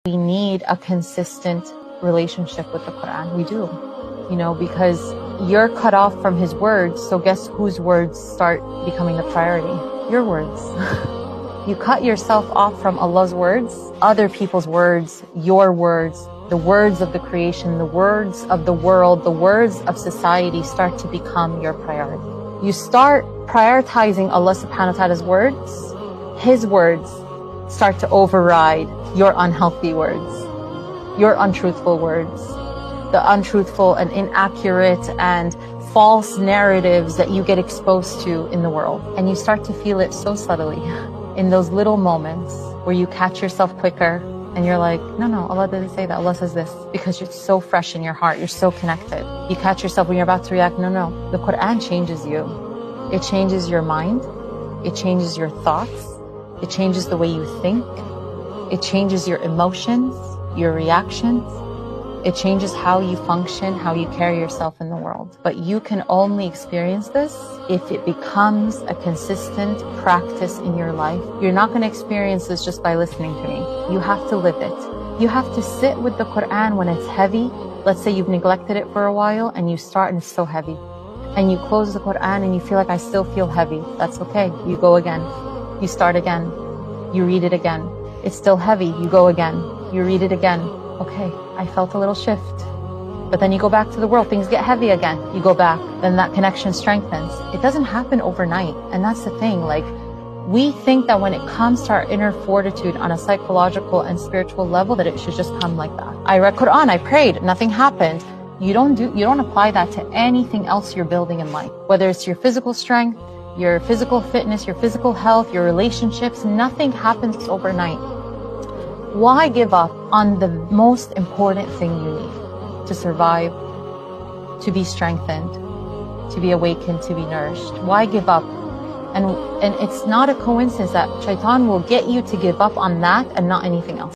We need a consistent relationship with the Quran. We do, because you're cut off from His words. So guess whose words start becoming the priority? Your words. You cut yourself off from Allah's words, other people's words, your words, the words of the creation, the words of the world, the words of society start to become your priority. You start prioritizing Allah subhanahu wa ta'ala's words, His words start to override your unhealthy words, your untruthful words, the untruthful and inaccurate and false narratives that you get exposed to in the world. And you start to feel it so subtly in those little moments where you catch yourself quicker and you're like, no, Allah didn't say that, Allah says this, because you're so fresh in your heart, you're so connected. You catch yourself when you're about to react, no, the Quran changes you. It changes your mind, it changes your thoughts, it changes the way you think, it changes your emotions, your reactions. It changes how you function, how you carry yourself in the world. But you can only experience this if it becomes a consistent practice in your life. You're not going to experience this just by listening to me. You have to live it. You have to sit with the Quran when it's heavy. Let's say you've neglected it for a while and you start and it's so heavy. And you close the Quran and you feel like, I still feel heavy. That's okay. You go again. You start again. You read it again. It's still heavy. You go again. You read it again. Okay, I felt a little shift. But then you go back to the world, things get heavy again. You go back, then that connection strengthens. It doesn't happen overnight. And that's the thing, we think that when it comes to our inner fortitude on a psychological and spiritual level, that it should just come like that. I read Quran, I prayed, nothing happened. You don't apply that to anything else you're building in life. Whether it's your physical strength, your physical fitness, your physical health, your relationships, nothing happens overnight. Why give up on the most important thing you need to survive, to be strengthened, to be awakened, to be nourished? Why give up? And it's not a coincidence that Shaitan will get you to give up on that and not anything else.